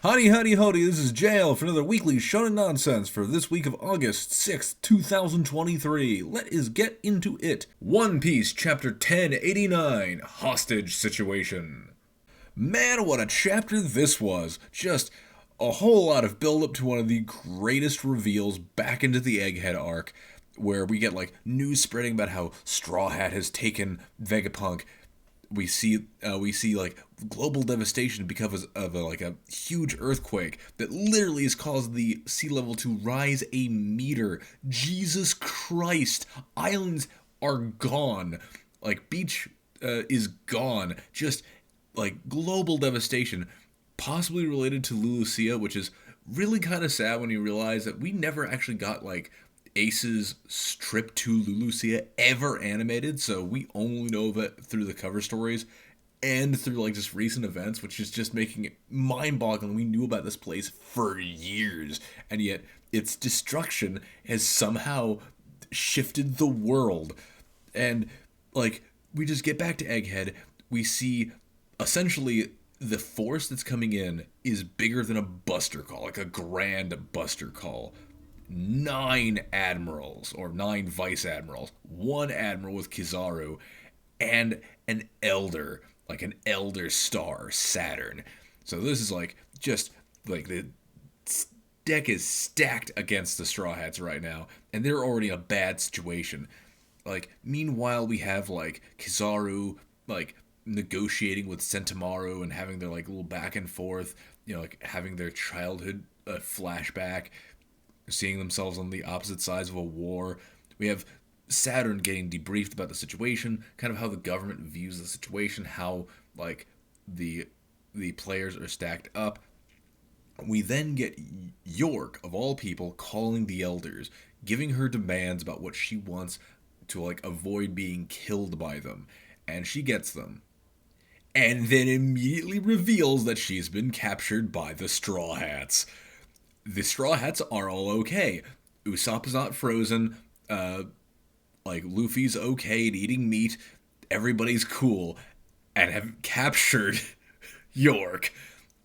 Howdy, howdy, howdy, this is JL for another weekly Shonen Nonsense for this week of August 6th, 2023. Let us get into it. One Piece, Chapter 1089, Hostage Situation. Man, what a chapter this was. Just a whole lot of build up to one of the greatest reveals back into the Egghead arc, where we get news spreading about how Straw Hat has taken Vegapunk. We see global devastation because of a huge earthquake that literally has caused the sea level to rise a meter. Jesus Christ, islands are gone. Beach is gone. Just global devastation, possibly related to Lulusia, which is really kind of sad when you realize that we never actually got Ace's trip to Lulusia ever animated, so we only know of it through the cover stories and through just recent events, which is just making it mind-boggling. We knew about this place for years, and yet its destruction has somehow shifted the world. And we just get back to Egghead, we see essentially the force that's coming in is bigger than a buster call, a grand buster call. 9 admirals, or 9 vice admirals, 1 admiral with Kizaru, and an elder, an elder star, Saturn. So this is the deck is stacked against the Straw Hats right now, and they're already in a bad situation. Meanwhile, we have Kizaru negotiating with Sentomaru and having their little back and forth, having their childhood flashback, seeing themselves on the opposite sides of a war. We have Saturn getting debriefed about the situation, kind of how the government views the situation, how the players are stacked up. We then get York, of all people, calling the elders, giving her demands about what she wants to avoid being killed by them, and she gets them. And then immediately reveals that she's been captured by the Straw Hats. The Straw Hats are all okay. Usopp is not frozen. Luffy's okay at eating meat. Everybody's cool. And have captured York.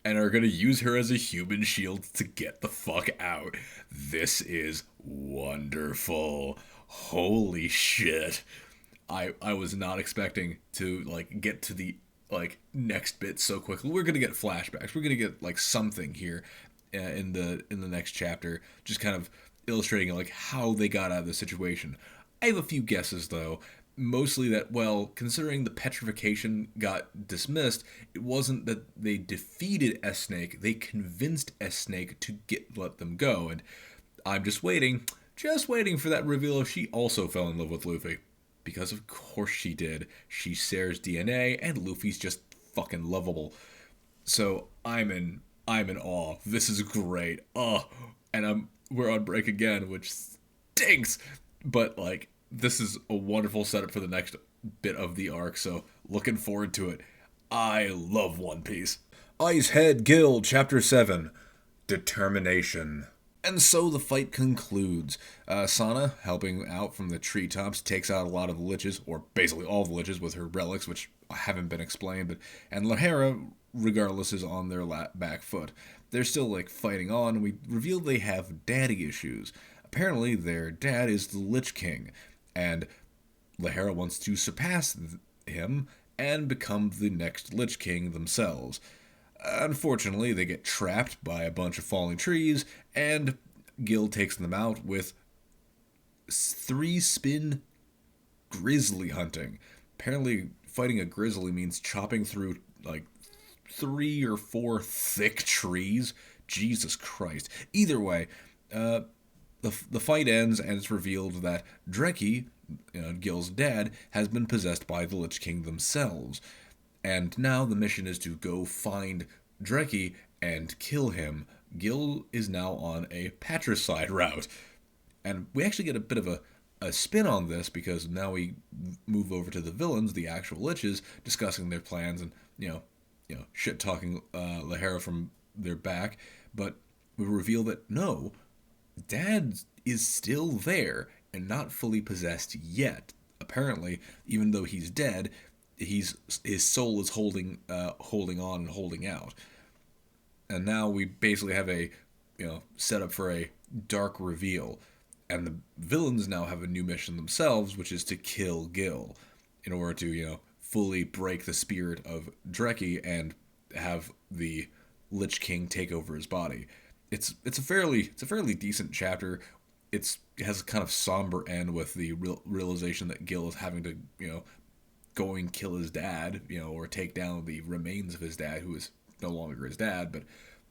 And are going to use her as a human shield to get the fuck out. This is wonderful. Holy shit. I was not expecting to get to the next bit so quickly. We're going to get flashbacks. We're going to get something here in the next chapter, just kind of illustrating how they got out of the situation. I have a few guesses though, mostly that, well, considering the petrification got dismissed, it wasn't that they defeated S-Snake, they convinced S-Snake to let them go, and I'm just waiting for that reveal if she also fell in love with Luffy. Because of course she did. She shares DNA, and Luffy's just fucking lovable. So I'm in awe. This is great. And we're on break again, which stinks. But this is a wonderful setup for the next bit of the arc, so looking forward to it. I love One Piece. Icehead Guild, Chapter 7, Determination. And so the fight concludes. Sana, helping out from the treetops, takes out a lot of the liches, or basically all the liches with her relics, which haven't been explained, and Lahara, regardless, is on their back foot. They're still fighting on, and we reveal they have daddy issues. Apparently their dad is the Lich King, and Lahara wants to surpass him and become the next Lich King themselves. Unfortunately, they get trapped by a bunch of falling trees, and Gil takes them out with 3-spin grizzly hunting. Apparently, fighting a grizzly means chopping through 3 or 4 thick trees. Jesus Christ. Either way, the fight ends, and it's revealed that Dreki, Gil's dad, has been possessed by the Lich King themselves. And now the mission is to go find Dreki and kill him. Gil is now on a patricide route. And we actually get a bit of a spin on this, because now we move over to the villains, the actual liches, discussing their plans and, shit-talking Lahara from their back. But we reveal that, no, Dad is still there and not fully possessed yet. Apparently, even though he's dead, his soul is holding on and holding out. And now we basically have a, setup for a dark reveal. And the villains now have a new mission themselves, which is to kill Gil in order to, fully break the spirit of Dreki and have the Lich King take over his body. It's a fairly decent chapter. It has a kind of somber end with the realization that Gil is having to, go and kill his dad, or take down the remains of his dad, who is no longer his dad. But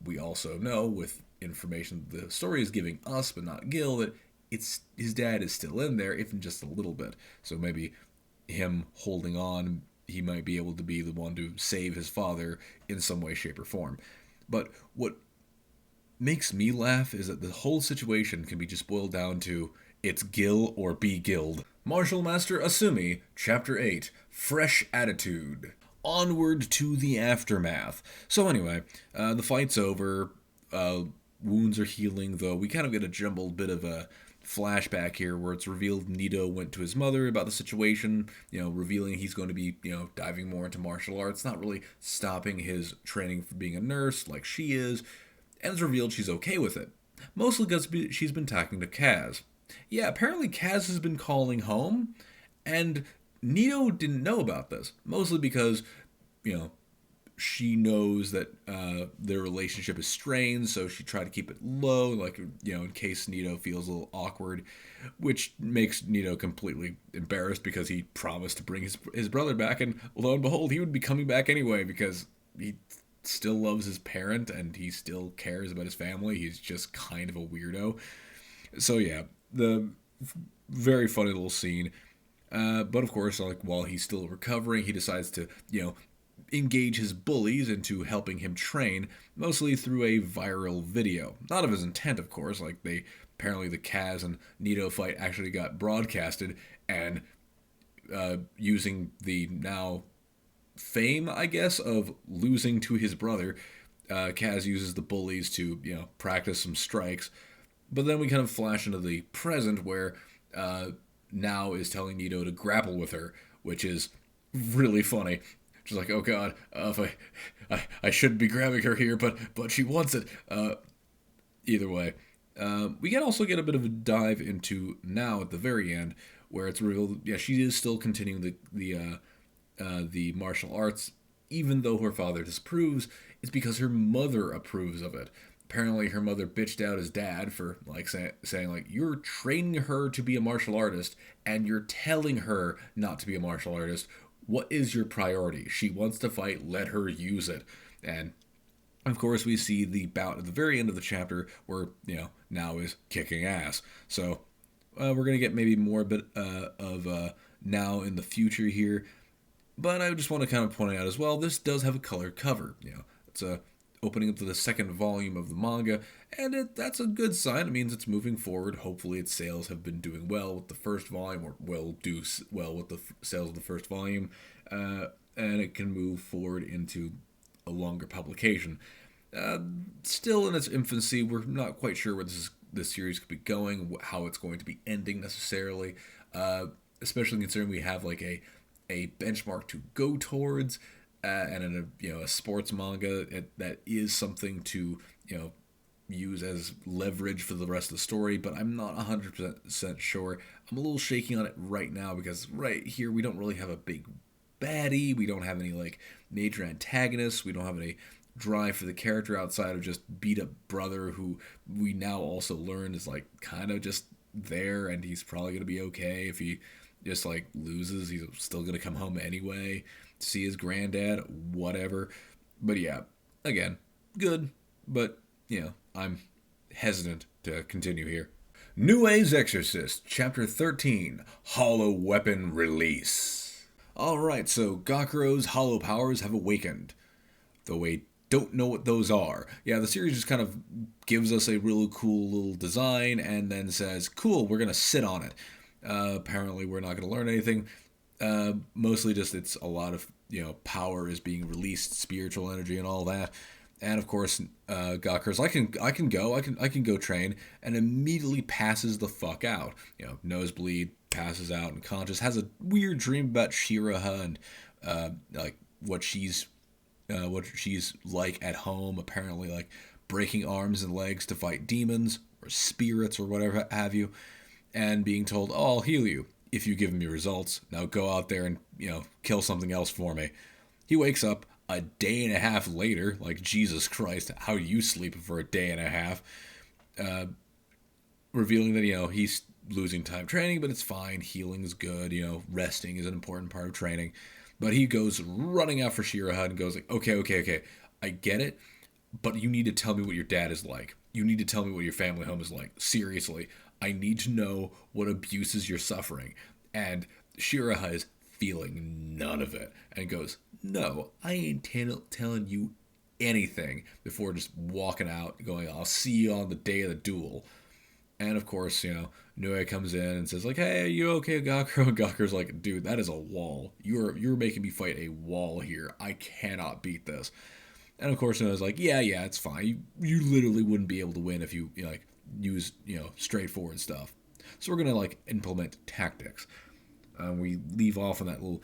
we also know, with information the story is giving us, but not Gil, that it's his dad is still in there, even just a little bit. So maybe him holding on, he might be able to be the one to save his father in some way, shape, or form. But what makes me laugh is that the whole situation can be just boiled down to it's Gil or be Gilled. Martial Master Asumi, Chapter 8, Fresh Attitude. Onward to the aftermath. So anyway, the fight's over. Wounds are healing, though we kind of get a jumbled bit of a flashback here where it's revealed Nito went to his mother about the situation, revealing he's going to be, diving more into martial arts, not really stopping his training for being a nurse like she is, and it's revealed she's okay with it. Mostly because she's been talking to Kaz. Yeah, apparently Kaz has been calling home, and Nito didn't know about this, mostly because, she knows that their relationship is strained, so she tried to keep it low, like, in case Nito feels a little awkward, which makes Nito completely embarrassed because he promised to bring his brother back, and lo and behold, he would be coming back anyway because he still loves his parent and he still cares about his family. He's just kind of a weirdo. So yeah, the very funny little scene. But of course, like, while he's still recovering, he decides to, engage his bullies into helping him train, mostly through a viral video. Not of his intent, of course, like apparently the Kaz and Nito fight actually got broadcasted, and using the now fame, I guess, of losing to his brother, Kaz uses the bullies to, practice some strikes. But then we kind of flash into the present where Now is telling Nito to grapple with her, which is really funny. She's like, oh god, if I shouldn't be grabbing her here, but she wants it. Either way, we can also get a bit of a dive into Now at the very end, where it's revealed, yeah, she is still continuing the martial arts, even though her father disapproves. It's because her mother approves of it. Apparently, her mother bitched out his dad for saying like, you're training her to be a martial artist, and you're telling her not to be a martial artist. What is your priority? She wants to fight, let her use it. And of course, we see the bout at the very end of the chapter where, Now is kicking ass. So we're going to get maybe more bit of Now in the future here. But I just want to kind of point out as well, this does have a color cover. It's a opening up to the second volume of the manga, and that's a good sign. It means it's moving forward. Hopefully its sales have been doing well with the first volume, or will do well with the sales of the first volume, and it can move forward into a longer publication. Still in its infancy, we're not quite sure where this series could be going, how it's going to be ending necessarily, especially considering we have like a benchmark to go towards, and in a sports manga that is something to use as leverage for the rest of the story. But I'm not 100% sure. I'm a little shaky on it right now because right here we don't really have a big baddie. We don't have any like major antagonists. We don't have any drive for the character outside of just beat up brother, who we now also learn is like kind of just there, and he's probably gonna be okay if he just like loses. He's still gonna come home anyway, see his granddad, whatever. But yeah, again, good, but I'm hesitant to continue here. Nue's Exorcist, Chapter 13, Hollow Weapon Release. Alright, so Gakuro's hollow powers have awakened, though we don't know what those are. Yeah, the series just kind of gives us a really cool little design and then says, cool, we're gonna sit on it. Apparently we're not gonna learn anything. Mostly just it's a lot of power is being released, spiritual energy and all that. And of course, Gakuro's I can go train, and immediately passes the fuck out. Nosebleed, passes out unconscious, has a weird dream about Shiraha and like what she's what she's like at home, apparently like breaking arms and legs to fight demons or spirits or whatever have you, and being told, "Oh, I'll heal you if you give me results. Now go out there and kill something else for me." He wakes up a day and a half later, like Jesus Christ, how do you sleep for a day and a half? Revealing that he's losing time training, but it's fine. Healing's good. Resting is an important part of training. But he goes running out for Shiraha and goes like, okay, I get it, but you need to tell me what your dad is like. You need to tell me what your family home is like. Seriously, I need to know what abuses you're suffering. And Shiraha is feeling none of it and goes, no, I ain't telling you anything, before just walking out going, I'll see you on the day of the duel. And of course, Nue comes in and says like, "Hey, are you okay, Gakuro?" And Gakuro's like, "Dude, that is a wall. You're making me fight a wall here. I cannot beat this." And of course, Nue's like, "Yeah, it's fine. You literally wouldn't be able to win if you use straightforward stuff. So we're gonna implement tactics." We leave off on that little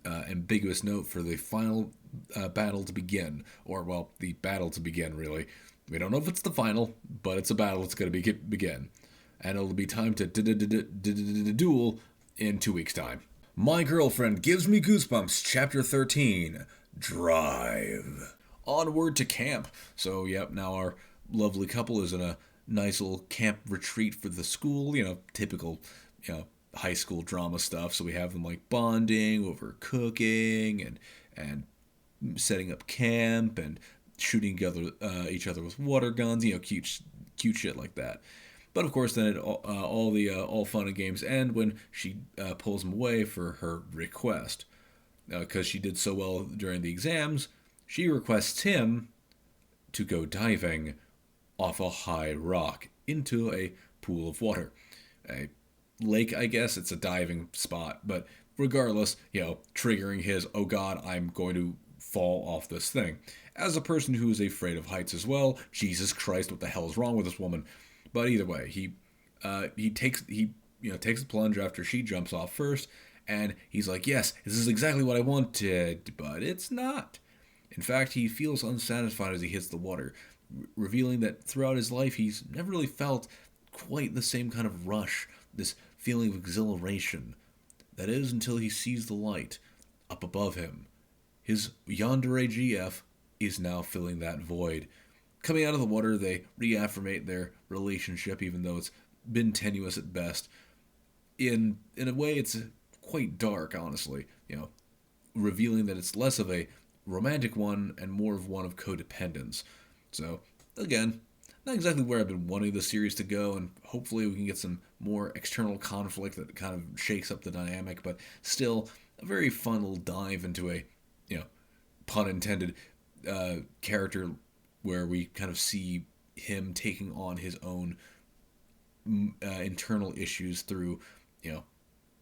ambiguous note for the final battle to begin, or well, the battle to begin really. We don't know if it's the final, but it's a battle. It's going to begin. And it'll be time to duel in 2 weeks' time. My Girlfriend Gives Me Goosebumps, Chapter 13, Drive. Onward to camp. So, yep, now our lovely couple is in a nice little camp retreat for the school. Typical, high school drama stuff. So we have them bonding over cooking and setting up camp and shooting each other with water guns, cute shit like that. But of course, then all fun and games end when she pulls him away for her request, because she did so well during the exams. She requests him to go diving off a high rock into a pool of water, a lake. I guess it's a diving spot, but regardless, triggering his, oh God, I'm going to fall off this thing. As a person who is afraid of heights as well, Jesus Christ, what the hell is wrong with this woman? But either way, he takes the plunge after she jumps off first, and he's like, yes, this is exactly what I wanted, but it's not. In fact, he feels unsatisfied as he hits the water, revealing that throughout his life he's never really felt quite the same kind of rush, this feeling of exhilaration. That is until he sees the light up above him. His yandere GF is now filling that void. Coming out of the water, they reaffirmate their relationship, even though it's been tenuous at best. In a way, it's quite dark, honestly. Revealing that it's less of a romantic one and more of one of codependence. So, again, not exactly where I've been wanting the series to go, and hopefully we can get some more external conflict that kind of shakes up the dynamic, but still a very fun little dive into a, pun intended, character where we kind of see him taking on his own internal issues through,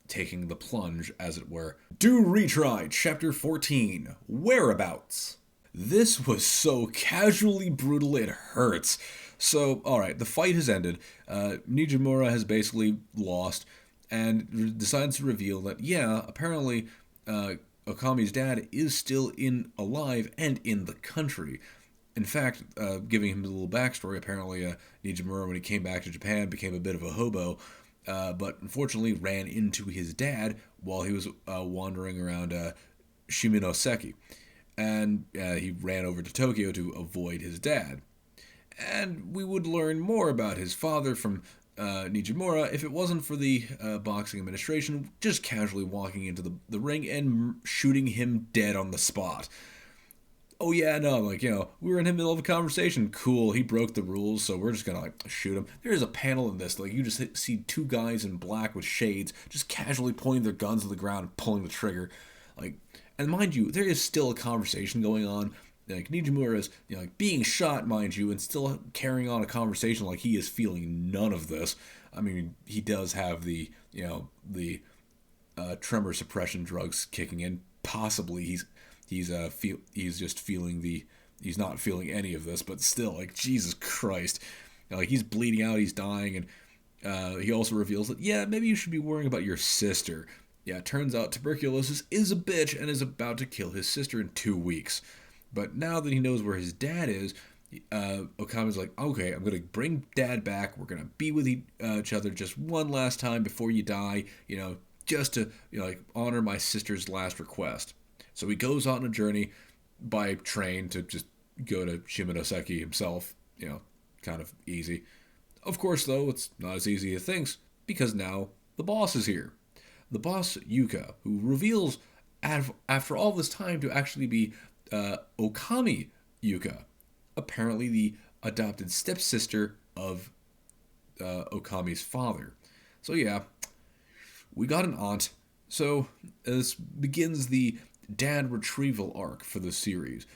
taking the plunge, as it were. Do Retry, Chapter 14, Whereabouts. This was so casually brutal it hurts. So, alright, the fight has ended. Nijimura has basically lost and decides to reveal that, apparently Okami's dad is still alive and in the country. In fact, giving him a little backstory, apparently Nijimura, when he came back to Japan, became a bit of a hobo, but unfortunately ran into his dad while he was wandering around Shimonoseki. And he ran over to Tokyo to avoid his dad. And we would learn more about his father from Nijimura if it wasn't for the boxing administration just casually walking into the ring and shooting him dead on the spot. Oh yeah, no, we were in the middle of a conversation. Cool, he broke the rules, so we're just gonna shoot him. There's a panel in this, you just see two guys in black with shades just casually pointing their guns at the ground and pulling the trigger. And mind you, there is still a conversation going on. Nijimura is being shot, mind you, and still carrying on a conversation like he is feeling none of this. I mean, he does have the tremor suppression drugs kicking in. Possibly he's just feeling he's not feeling any of this, but still, Jesus Christ, he's bleeding out, he's dying, and he also reveals that maybe you should be worrying about your sister. Yeah, it turns out tuberculosis is a bitch and is about to kill his sister in 2 weeks. But now that he knows where his dad is, Okami's like, okay, I'm gonna bring Dad back. We're gonna be with each other just one last time before you die. Just to like honor my sister's last request. So he goes on a journey by train to just go to Shimonoseki himself. Kind of easy. Of course, though, it's not as easy as it thinks because now the boss is here. The boss, Yuka, who reveals after all this time to actually be Okami Yuka, apparently the adopted stepsister of Okami's father. So yeah, we got an aunt. So this begins the dad retrieval arc for the series.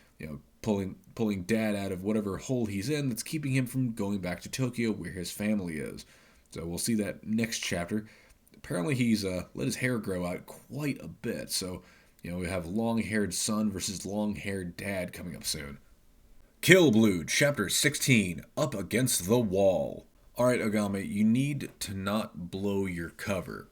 Pulling dad out of whatever hole he's in that's keeping him from going back to Tokyo where his family is. So we'll see that next chapter. Apparently he's let his hair grow out quite a bit. So we have long-haired son versus long-haired dad coming up soon. Kill Blue, Chapter 16, Up Against the Wall. Alright, Ogami, you need to not blow your cover.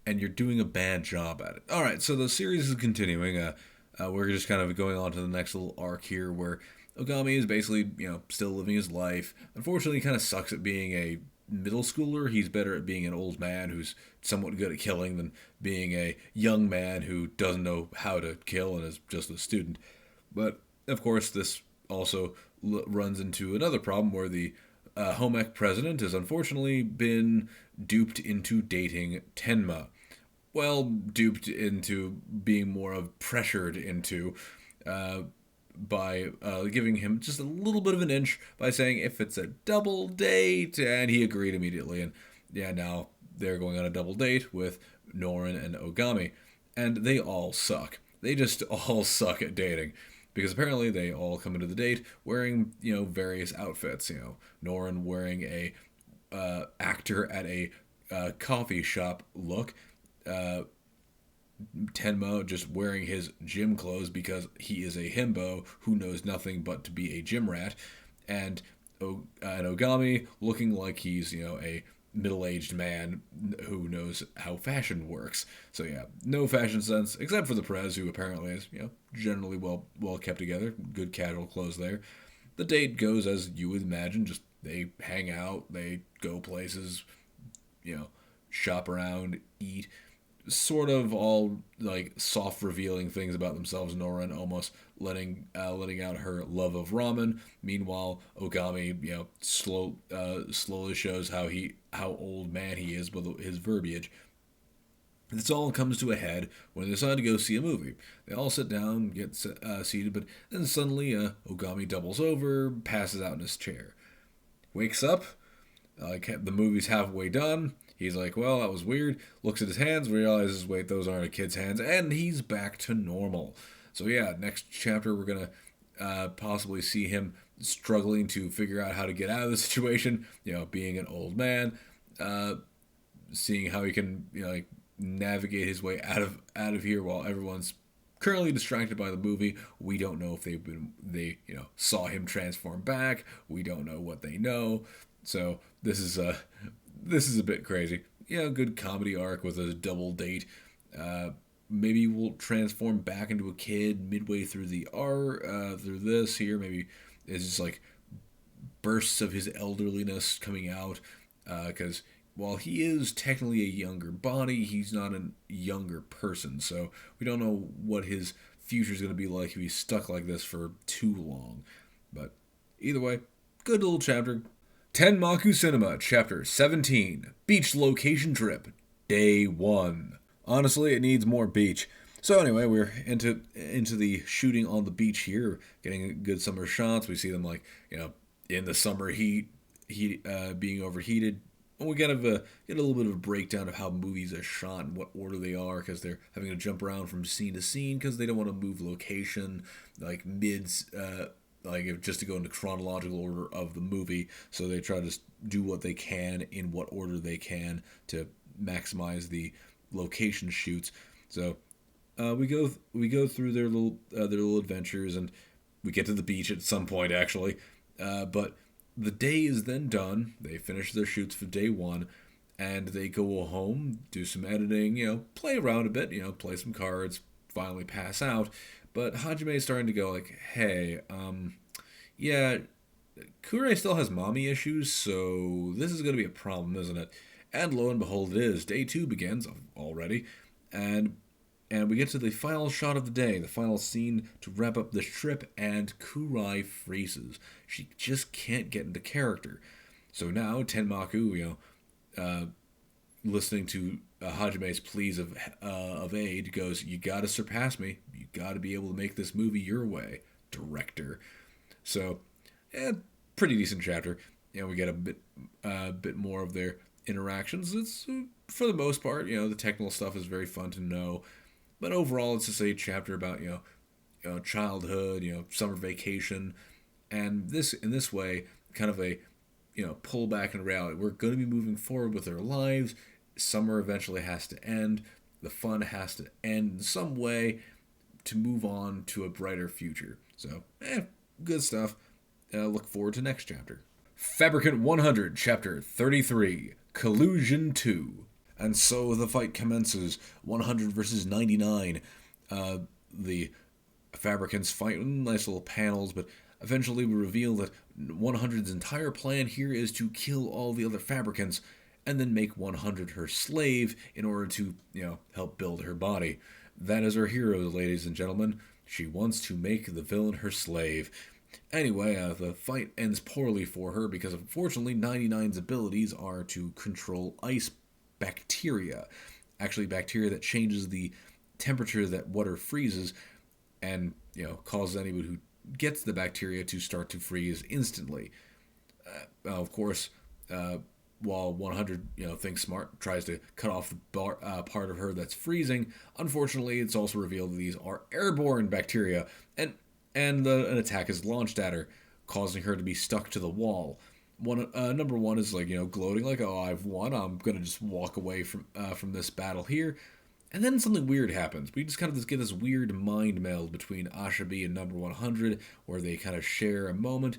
And you're doing a bad job at it. Alright, so the series is continuing. We're just kind of going on to the next little arc here where Ogami is basically, still living his life. Unfortunately, he kind of sucks at being a middle schooler. He's better at being an old man who's somewhat good at killing than being a young man who doesn't know how to kill and is just a student. But, of course, this also runs into another problem where the home ec president has unfortunately been duped into dating Tenma. Well, duped into being more of pressured into by giving him just a little bit of an inch by saying if it's a double date, and he agreed immediately. And yeah, now they're going on a double date with Norin and Ogami, and they all suck. They just all suck at dating. Because apparently they all come into the date wearing, various outfits. Norin wearing a actor at a coffee shop look. Tenma just wearing his gym clothes because he is a himbo who knows nothing but to be a gym rat. And Ogami looking like he's, a middle-aged man who knows how fashion works. So yeah, no fashion sense, except for the Prez, who apparently is, generally well kept together. Good casual clothes there. The date goes as you would imagine, just they hang out, they go places, shop around, eat, sort of all like soft revealing things about themselves. Norin almost letting out her love of ramen. Meanwhile, Ogami, slowly shows how old man he is with his verbiage. This all comes to a head when they decide to go see a movie. They all sit down, get seated, but then suddenly Ogami doubles over, passes out in his chair. Wakes up, the movie's halfway done. He's like, well, that was weird. Looks at his hands, realizes, wait, those aren't a kid's hands, and he's back to normal. So yeah, next chapter we're going to possibly see him struggling to figure out how to get out of the situation, being an old man, seeing how he can, navigate his way out of here while everyone's currently distracted by the movie. We don't know if they saw him transform back. We don't know what they know. So this is a bit crazy. Good comedy arc with a double date. Maybe we'll transform back into a kid midway through through this here. Maybe it's just like bursts of his elderliness coming out. Because while he is technically a younger body, he's not a younger person. So we don't know what his future is going to be like if he's stuck like this for too long. But either way, good little chapter. Tenmaku Cinema, Chapter 17, Beach Location Trip, Day 1. Honestly, it needs more beach. So anyway, we're into the shooting on the beach here, getting good summer shots. We see them in the summer heat being overheated. And we get a little bit of a breakdown of how movies are shot and what order they are, because they're having to jump around from scene to scene because they don't want to move location just to go into chronological order of the movie. So they try to do what they can in what order they can to maximize the location shoots. So we go through their little adventures, and we get to the beach at some point actually. But the day is then done. They finish their shoots for day 1, and they go home, do some editing, play around a bit, play some cards, finally pass out. But Hajime is starting to go like, hey, yeah, Kure still has mommy issues, so this is going to be a problem, isn't it? And lo and behold, it is. Day 2 begins already, and we get to the final shot of the day, the final scene to wrap up this trip, and Kurai freezes. She just can't get into character. So now Tenmaku, listening to Hajime's pleas of aid, goes, "You got to surpass me. You got to be able to make this movie your way, director." So, pretty decent chapter. We get a bit more of their interactions. It's for the most part, the technical stuff is very fun to know, but overall, it's just a chapter about childhood, summer vacation, and in this way, kind of a pull back in reality. We're going to be moving forward with our lives. Summer eventually has to end. The fun has to end in some way to move on to a brighter future. So, good stuff. Look forward to next chapter. Fabricant 100, Chapter 33, Collusion 2. And so the fight commences, 100 versus 99. The Fabricants fight in nice little panels, but eventually we reveal that 100's entire plan here is to kill all the other Fabricants and then make 100 her slave in order to, help build her body. That is our hero, ladies and gentlemen. She wants to make the villain her slave. Anyway, the fight ends poorly for her because unfortunately 99's abilities are to control ice bacteria. Actually, bacteria that changes the temperature that water freezes and, causes anyone who gets the bacteria to start to freeze instantly. Of course, while 100, thinks smart, tries to cut off the part of her that's freezing, unfortunately, it's also revealed that these are airborne bacteria, and an attack is launched at her, causing her to be stuck to the wall. Number one is gloating like, "Oh, I've won. I'm gonna just walk away from this battle here." And then something weird happens. We just kind of get this weird mind meld between Ashabi and Number 100, where they kind of share a moment,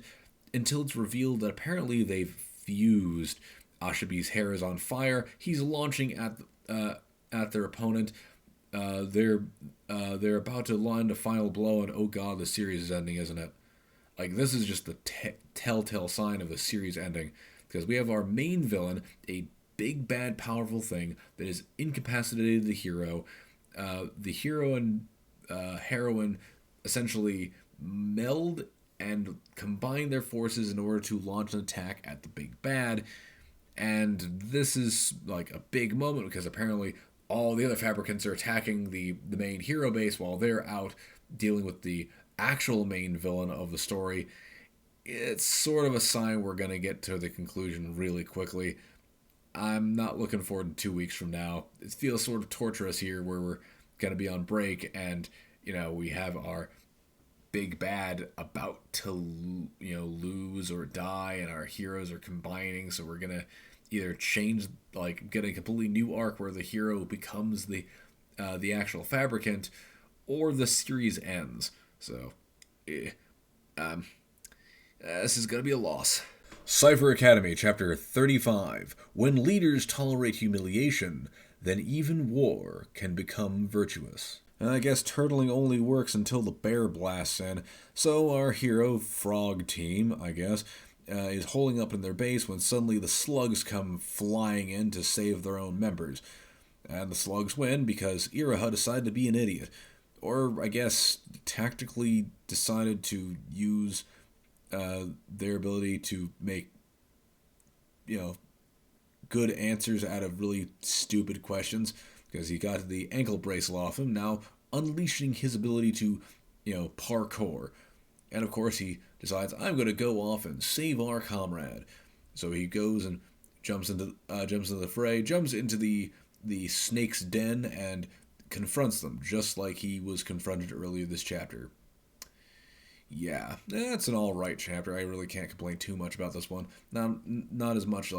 until it's revealed that apparently they've fused. Ashabi's hair is on fire. He's launching at their opponent. They're about to land a final blow, and oh god, the series is ending, isn't it? Like, this is just the telltale sign of the series ending, because we have our main villain, a big, bad, powerful thing that has incapacitated the hero. The hero and heroine essentially meld and combine their forces in order to launch an attack at the big bad. And this is like a big moment because apparently all the other Fabricants are attacking the main hero base while they're out dealing with the actual main villain of the story. It's sort of a sign we're going to get to the conclusion really quickly. I'm not looking forward to 2 weeks from now. It feels sort of torturous here where we're going to be on break and, we have our big bad about to, lose or die, and our heroes are combining, so we're going to either change, get a completely new arc where the hero becomes the actual Fabricant, or the series ends. So, this is going to be a loss. Cypher Academy, Chapter 35. When leaders tolerate humiliation, then even war can become virtuous. I guess turtling only works until the bear blasts in, so our hero, Frog Team, is holding up in their base when suddenly the slugs come flying in to save their own members. And the slugs win because Iraha decided to be an idiot. Or, tactically decided to use their ability to make, good answers out of really stupid questions, because he got the ankle bracelet off him, now unleashing his ability to, parkour. And of course he decides, I'm going to go off and save our comrade. So he goes and jumps into the fray, jumps into the snake's den, and confronts them, just like he was confronted earlier this chapter. Yeah, that's an alright chapter. I really can't complain too much about this one. Not as much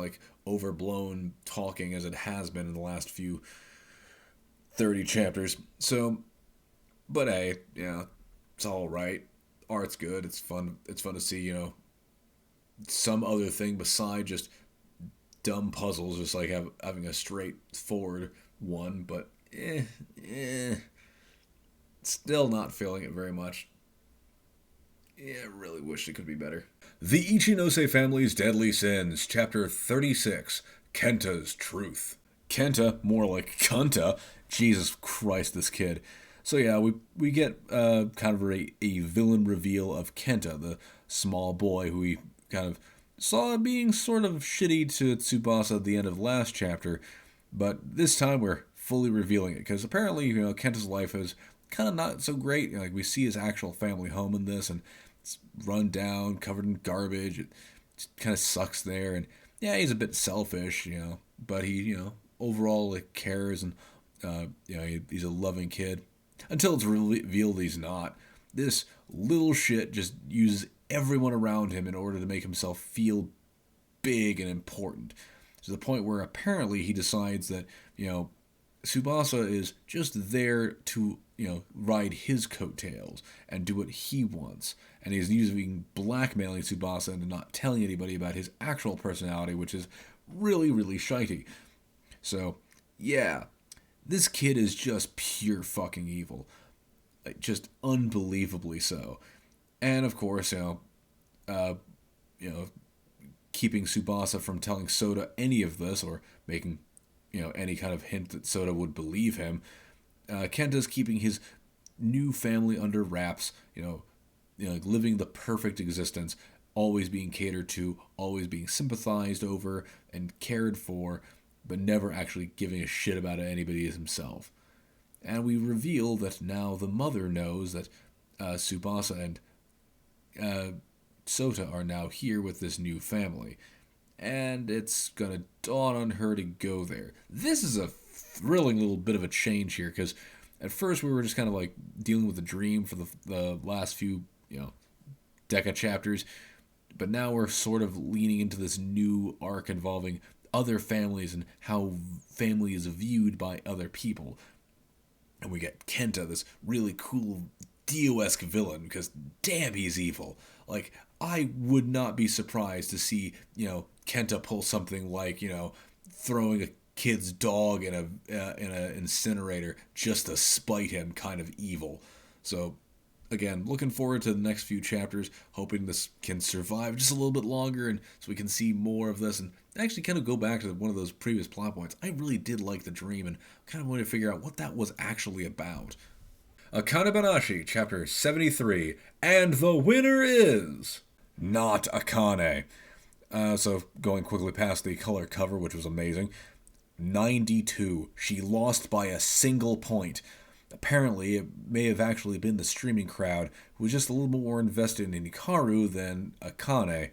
overblown talking as it has been in the last few 30 chapters. So, but hey, it's alright. Art's good. It's fun. It's fun to see, some other thing beside just dumb puzzles, just like having a straightforward one, but Still not feeling it very much. Yeah, really wish it could be better. The Ichinose Family's Deadly Sins, Chapter 36, Kenta's Truth. Kenta, more like Kanta. Jesus Christ, this kid. So yeah, we get kind of a villain reveal of Kenta, the small boy who we kind of saw being sort of shitty to Tsubasa at the end of last chapter, but this time we're fully revealing it because apparently Kenta's life is kind of not so great. Like we see his actual family home in this, and it's run down, covered in garbage. It kind of sucks there, and yeah, he's a bit selfish, but he overall like cares, and he's a loving kid until it's revealed he's not. This little shit just uses everyone around him in order to make himself feel big and important, to the point where apparently he decides that Tsubasa is just there to ride his coattails and do what he wants, and he's using blackmailing Tsubasa into not telling anybody about his actual personality, which is really, really shitey. So yeah, this kid is just pure fucking evil, like just unbelievably so. And of course, uh, keeping Tsubasa from telling Soda any of this, or making any kind of hint that Soda would believe him. Kenta's keeping his new family under wraps. Living the perfect existence, always being catered to, always being sympathized over and cared for, but never actually giving a shit about anybody himself. And we reveal that now the mother knows that Tsubasa and Sota are now here with this new family, and it's gonna dawn on her to go there. This is a thrilling little bit of a change here, because at first we were just kind of like dealing with a dream for the last few Deca chapters, but now we're sort of leaning into this new arc involving other families and how family is viewed by other people. And we get Kenta, this really cool Dio-esque villain, because damn, he's evil. Like, I would not be surprised to see, Kenta pull something like, throwing a kid's dog in a incinerator just to spite him, kind of evil. So, again, looking forward to the next few chapters, hoping this can survive just a little bit longer, and so we can see more of this, and actually kind of go back to one of those previous plot points. I really did like the dream, and kind of wanted to figure out what that was actually about. Akane Banashi, Chapter 73, and the winner is not Akane. So going quickly past the color cover, which was amazing. 92. She lost by a single point. Apparently, it may have actually been the streaming crowd who was just a little more invested in Hikaru than Akane.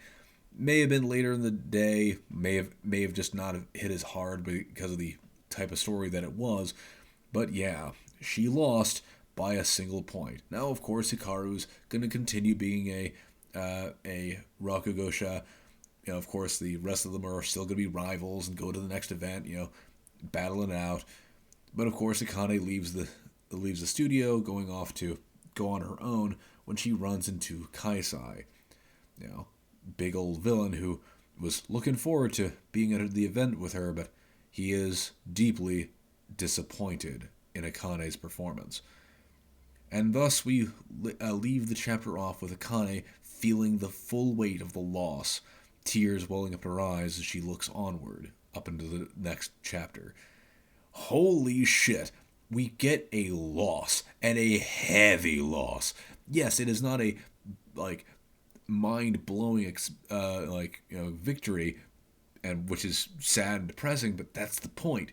May have been later in the day, may have just not hit as hard because of the type of story that it was. But yeah, she lost by a single point. Now, of course, Hikaru's going to continue being a Rakugosha. Of course, the rest of them are still going to be rivals and go to the next event, battling it out. But of course, Akane leaves the studio, going off to go on her own when she runs into Kaisai. Big old villain who was looking forward to being at the event with her, but he is deeply disappointed in Akane's performance. And thus we leave the chapter off with Akane feeling the full weight of the loss, tears welling up her eyes as she looks onward, up into the next chapter. Holy shit, we get a loss, and a heavy loss. Yes, it is not a, mind-blowing, victory, and which is sad and depressing, but that's the point.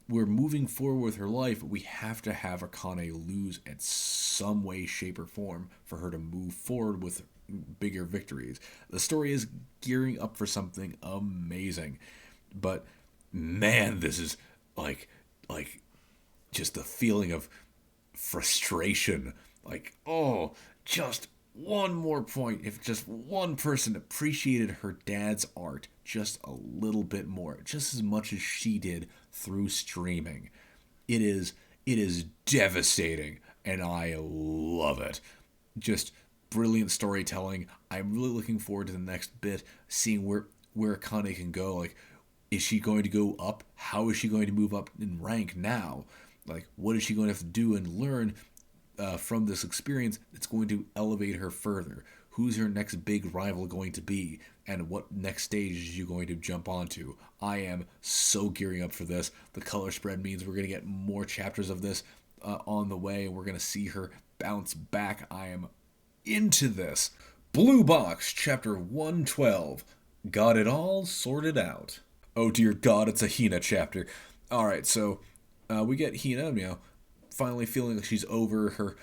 We're moving forward with her life, but we have to have Akane lose in some way, shape, or form for her to move forward with bigger victories. The story is gearing up for something amazing, but man, this is like just the feeling of frustration. Just one more point. If just one person appreciated her dad's art just a little bit more, just as much as she did through streaming, it is devastating, and I love it. Just brilliant storytelling. I'm really looking forward to the next bit, seeing where Akane can go. Is she going to go up? How is she going to move up in rank now? What is she going to have to do and learn from this experience that's going to elevate her further. Who's your next big rival going to be? And what next stage is you going to jump onto? I am so gearing up for this. The color spread means we're going to get more chapters of this on the way, and we're going to see her bounce back. I am into this. Blue Box, Chapter 112. Got it all sorted out. Oh dear God, it's a Hina chapter. Alright, so we get Hina, finally feeling like she's over her,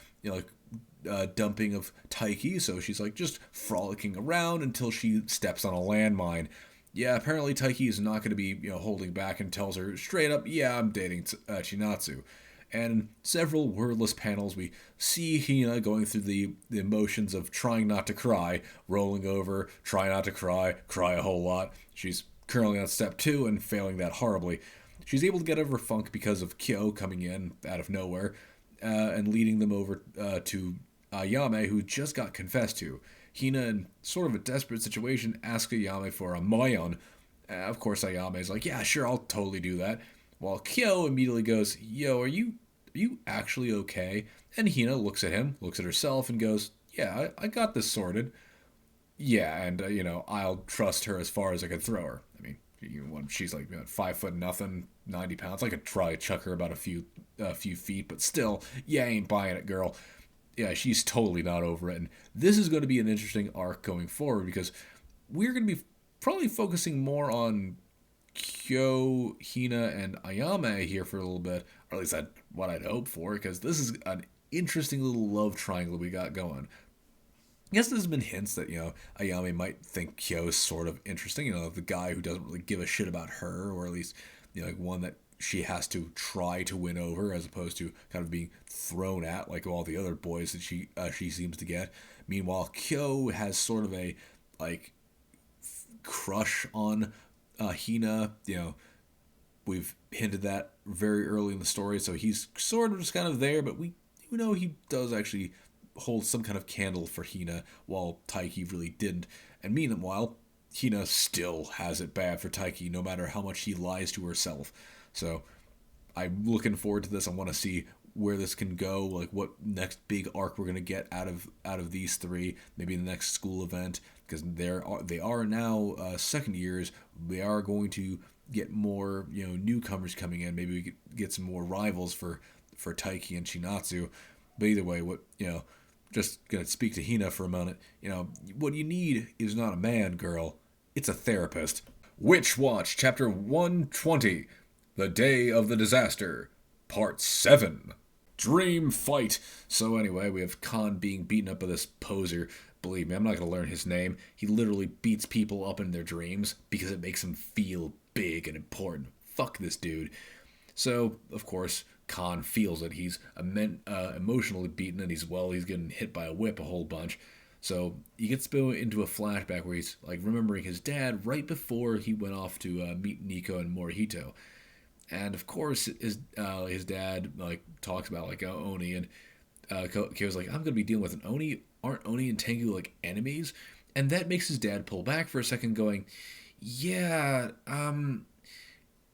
dumping of Taiki, so she's like just frolicking around until she steps on a landmine. Yeah, apparently Taiki is not going to be, holding back and tells her straight up, yeah, I'm dating Chinatsu. And in several wordless panels, we see Hina going through the emotions of trying not to cry, rolling over, try not to cry a whole lot. She's currently on step 2 and failing that horribly. She's able to get over funk because of Kyo coming in out of nowhere and leading them over to Ayame, who just got confessed to. Hina, in sort of a desperate situation, asks Ayame for a moyon. Of course, Ayame's like, yeah, sure, I'll totally do that. While Kyo immediately goes, yo, are you actually okay? And Hina looks at him, looks at herself, and goes, yeah, I got this sorted. Yeah, and, I'll trust her as far as I can throw her. I mean, she's like 5 foot nothing, 90 pounds. I could try chuck her about a few feet, but still, yeah, I ain't buying it, girl. Yeah, she's totally not over it. And this is going to be an interesting arc going forward because we're going to be probably focusing more on Kyo, Hina, and Ayame here for a little bit, or at least that's what I'd hope for, because this is an interesting little love triangle we got going. I guess there's been hints that, Ayame might think Kyo is sort of interesting, the guy who doesn't really give a shit about her, or at least, like one that she has to try to win over as opposed to kind of being thrown at like all the other boys that she seems to get. Meanwhile, Kyo has sort of a, crush on Hina, we've hinted that very early in the story, so he's sort of just kind of there, but we know he does actually hold some kind of candle for Hina, while Taiki really didn't. And meanwhile, Hina still has it bad for Taiki, no matter how much she lies to herself. So I'm looking forward to this. I want to see where this can go, like what next big arc we're gonna get out of these three. Maybe the next school event, because they are now second years. They are going to get more newcomers coming in. Maybe we could get some more rivals for Taiki and Chinatsu. But either way, just gonna speak to Hina for a moment. What you need is not a man, girl. It's a therapist. Witch Watch, Chapter 120, The Day of the Disaster, Part 7. Dream Fight. So anyway, we have Khan being beaten up by this poser. Believe me, I'm not going to learn his name. He literally beats people up in their dreams because it makes him feel big and important. Fuck this dude. So, of course, Khan feels that he's emotionally beaten and he's getting hit by a whip a whole bunch. So he gets into a flashback where he's remembering his dad right before he went off to meet Nico and Morihito. And of course, his dad talks about Oni, and Kyo's like, I'm gonna be dealing with an Oni. Aren't Oni and Tengu enemies? And that makes his dad pull back for a second, going, yeah,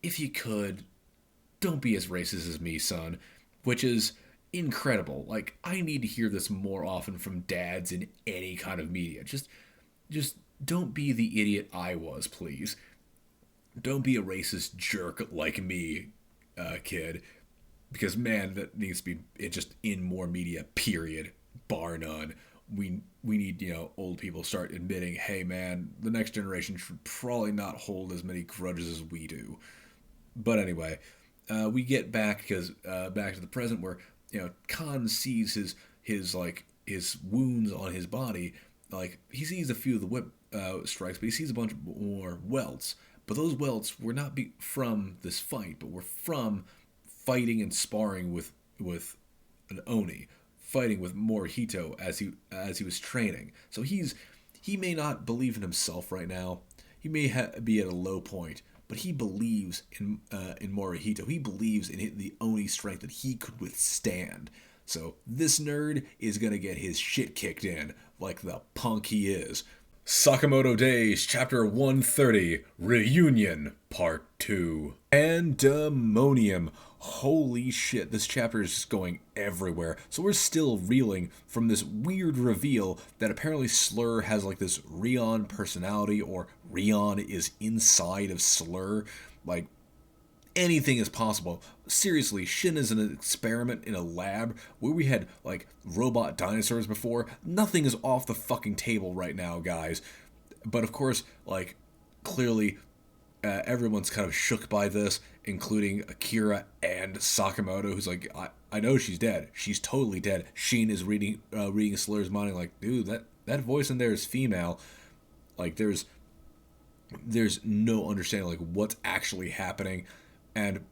if you could, don't be as racist as me, son. Which is incredible. I need to hear this more often from dads in any kind of media. Just don't be the idiot I was, please. Don't be a racist jerk like me, kid. Because, man, that needs to be just in more media, period. Bar none. We need, old people start admitting, hey, man, the next generation should probably not hold as many grudges as we do. But anyway, we get back to the present where, Khan sees his wounds on his body. He sees a few of the whip strikes, but he sees a bunch more welts. But those welts were not from this fight, but were from fighting and sparring with an Oni, fighting with Morihito as he was training. So he may not believe in himself right now. He may be at a low point, but he believes in Morihito. He believes in the Oni strength that he could withstand. So this nerd is gonna get his shit kicked in like the punk he is. Sakamoto Days, Chapter 130, Reunion, Part 2. Pandemonium. Holy shit, this chapter is just going everywhere. So we're still reeling from this weird reveal that apparently Slur has like this Rion personality, or Rion is inside of Slur. Like, anything is possible. Seriously, Shin is an experiment in a lab where we had, like, robot dinosaurs before. Nothing is off the fucking table right now, guys. But of course, like, clearly, everyone's kind of shook by this, including Akira and Sakamoto, who's like, I know she's dead. She's totally dead. Shin is reading Slur's mind, like, dude, that voice in there is female. Like, there's no understanding, like, what's actually happening. And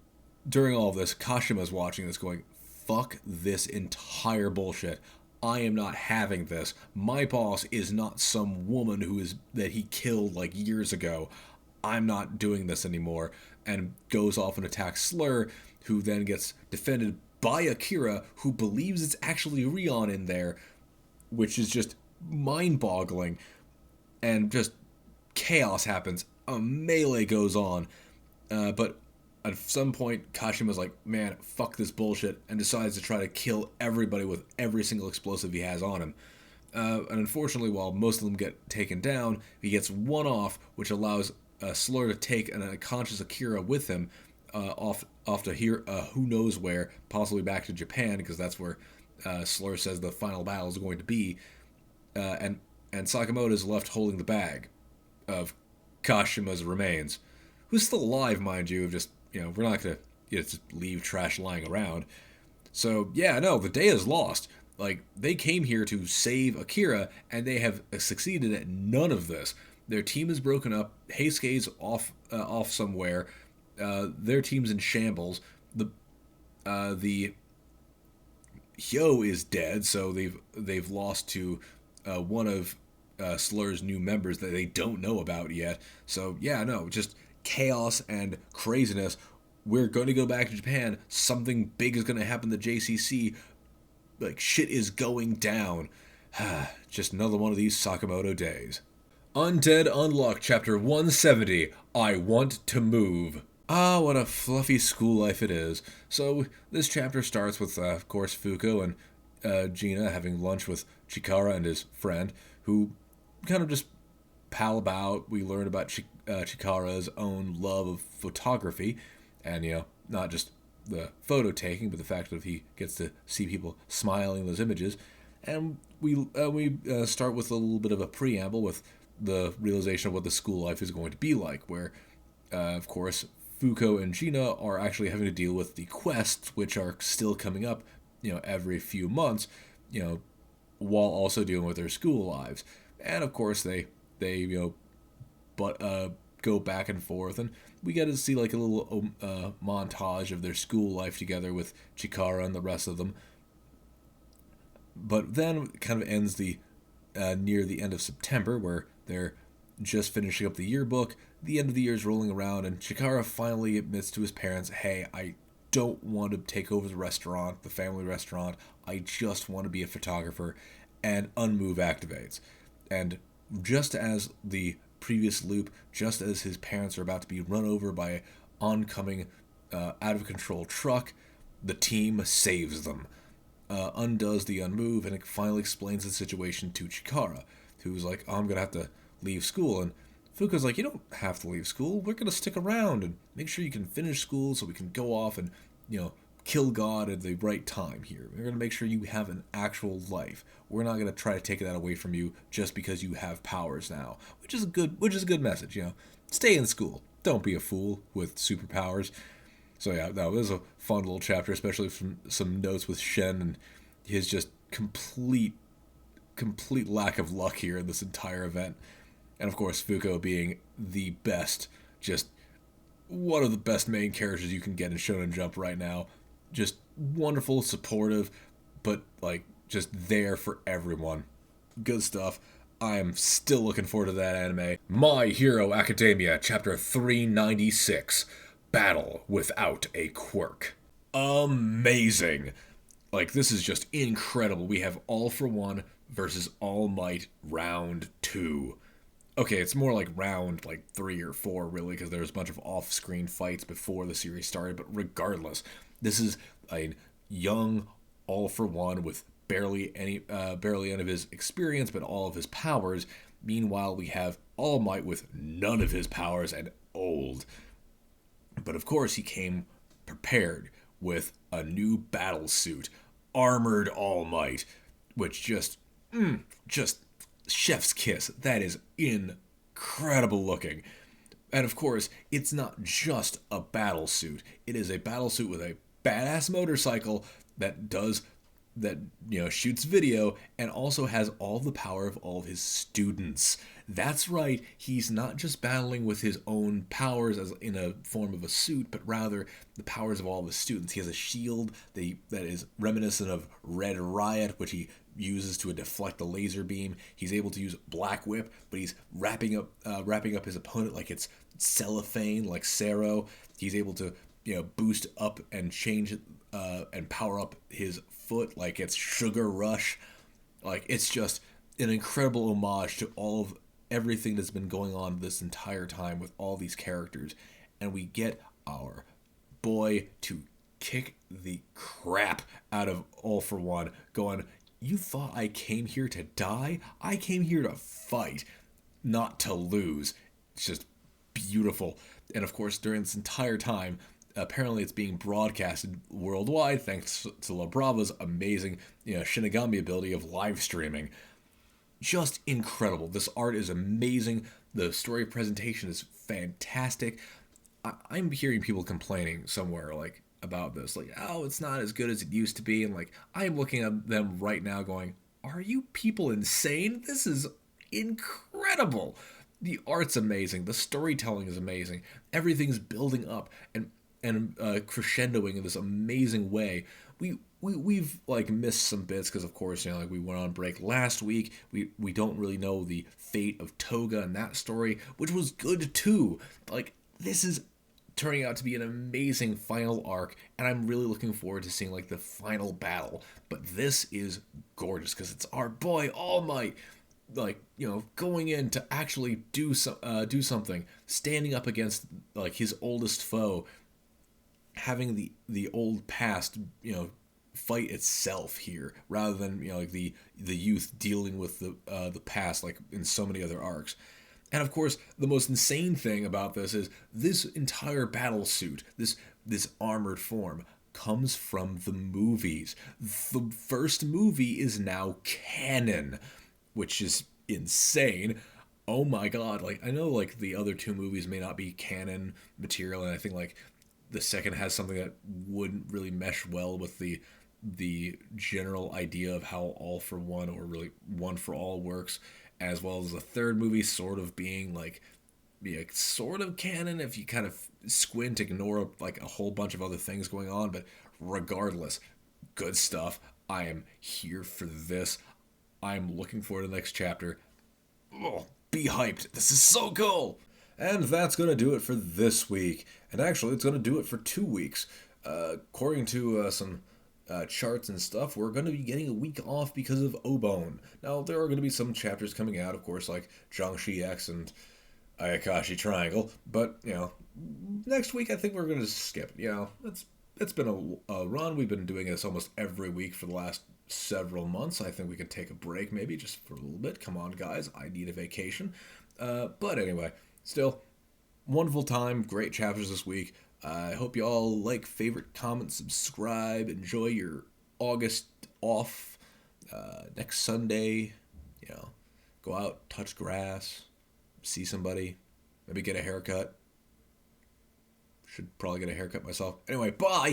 during all of this, Kashima's watching this going, fuck this entire bullshit. I am not having this. My boss is not some woman that he killed like years ago. I'm not doing this anymore. And goes off and attacks Slur, who then gets defended by Akira, who believes it's actually Rion in there, which is just mind-boggling. And just chaos happens. A melee goes on. But at some point, Kashima's like, man, fuck this bullshit, and decides to try to kill everybody with every single explosive he has on him. And unfortunately, while most of them get taken down, he gets one off, which allows Slur to take an unconscious Akira with him off to who knows where, possibly back to Japan, because that's where Slur says the final battle is going to be. And Sakamoto is left holding the bag of Kashima's remains, who's still alive, mind you, just, we're not going to just leave trash lying around. So, yeah, no, the day is lost. Like, they came here to save Akira, and they have succeeded at none of this. Their team is broken up. Heisuke's off somewhere. Their team's in shambles. The Hyo is dead, so they've lost to one of Slur's new members that they don't know about yet. So, yeah, no, just chaos and craziness. We're going to go back to Japan. Something big is going to happen to JCC. Like, shit is going down. Just another one of these Sakamoto days. Undead Unluck, Chapter 170, I Want to Move. Ah, what a fluffy school life it is. So, this chapter starts with, of course, Fuko and Gina having lunch with Chikara and his friend, who kind of just pal about. We learn about Chikara's own love of photography, and, not just the photo taking, but the fact that he gets to see people smiling in those images. And we start with a little bit of a preamble with the realization of what the school life is going to be like, where, of course, Fuko and Gina are actually having to deal with the quests, which are still coming up, every few months, while also dealing with their school lives. And, of course, they go back and forth, and we get to see like a little montage of their school life together with Chikara and the rest of them. But then it kind of ends near the end of September, where they're just finishing up the yearbook. The end of the year is rolling around, and Chikara finally admits to his parents, hey, I don't want to take over the family restaurant. I just want to be a photographer. And Unmove activates. And just as the previous loop, just as his parents are about to be run over by an oncoming, out-of-control truck, the team saves them. Undoes the Unmove, and it finally explains the situation to Chikara, who's like, I'm going to have to leave school. And Fuko's like, you don't have to leave school. We're going to stick around and make sure you can finish school so we can go off and, kill God at the right time here. We're going to make sure you have an actual life. We're not going to try to take that away from you just because you have powers now, which is a good message, Stay in school. Don't be a fool with superpowers. So yeah, that was a fun little chapter, especially from some notes with Shen and his just complete lack of luck here in this entire event. And of course, Fuko being the best, just one of the best main characters you can get in Shonen Jump right now. Just wonderful, supportive, but like just there for everyone. Good stuff. I am still looking forward to that anime. My Hero Academia, Chapter 396, Battle Without a Quirk. Amazing. Like, this is just incredible. We have All for One versus All Might Round 2. Okay, it's more like round like 3 or 4, really, because there's a bunch of off-screen fights before the series started. But regardless, this is a young All for One with barely any of his experience, but all of his powers. Meanwhile, we have All Might with none of his powers and old. But of course, he came prepared with a new battle suit, Armored All Might, which just chef's kiss. That is incredible looking. And of course, it's not just a battle suit. It is a battle suit with a badass motorcycle that does that shoots video and also has all the power of all of his students. That's right, he's not just battling with his own powers as in a form of a suit, but rather the powers of all of his students. He has a shield that is reminiscent of Red Riot, which he uses to deflect the laser beam. He's able to use Black Whip, but he's wrapping up his opponent like it's cellophane, like Sero. He's able to boost up and change and power up his foot like it's Sugar Rush. Like, it's just an incredible homage to all of everything that's been going on this entire time with all these characters, and we get our boy to kick the crap out of All for One, going, "You thought I came here to die? I came here to fight, not to lose." It's just beautiful. And of course, during this entire time, apparently it's being broadcasted worldwide thanks to La Brava's amazing Shinigami ability of live streaming. Just incredible. This art is amazing. The story presentation is fantastic. I'm hearing people complaining somewhere like about this, like, oh, it's not as good as it used to be, and like I'm looking at them right now going, are you people insane? This is incredible. The art's amazing. The storytelling is amazing. Everything's building up and crescendoing in this amazing way. We've like missed some bits because of course like we went on break last week. We don't really know the fate of Toga and that story, which was good too. Like, this is turning out to be an amazing final arc, and I'm really looking forward to seeing like the final battle. But this is gorgeous because it's our boy All Might, like going in to actually do something, standing up against like his oldest foe, having the old past fight itself here rather than like the youth dealing with the past like in so many other arcs. And of course, the most insane thing about this is this entire battle suit, this armored form, comes from the movies. The first movie is now canon, which is insane. Oh my god, like I know like the other two movies may not be canon material, and I think like the second has something that wouldn't really mesh well with the general idea of how All for One, or really One for All, works, as well as the third movie sort of being like sort of canon if you kind of squint, ignore like a whole bunch of other things going on. But regardless, good stuff. I am here for this. I'm looking forward to the next chapter. Oh, be hyped. This is so cool. And that's going to do it for this week. And actually, it's going to do it for 2 weeks. According to some charts and stuff, we're going to be getting a week off because of Obone. Now, there are going to be some chapters coming out, of course, like Jiangshi X and Ayakashi Triangle. But, next week I think we're going to skip. It's been a run. We've been doing this almost every week for the last several months. I think we could take a break maybe just for a little bit. Come on, guys. I need a vacation. But anyway, still, wonderful time. Great chapters this week. I hope you all like, favorite, comment, subscribe. Enjoy your August off. Next Sunday, go out, touch grass, see somebody, maybe get a haircut. Should probably get a haircut myself. Anyway, bye!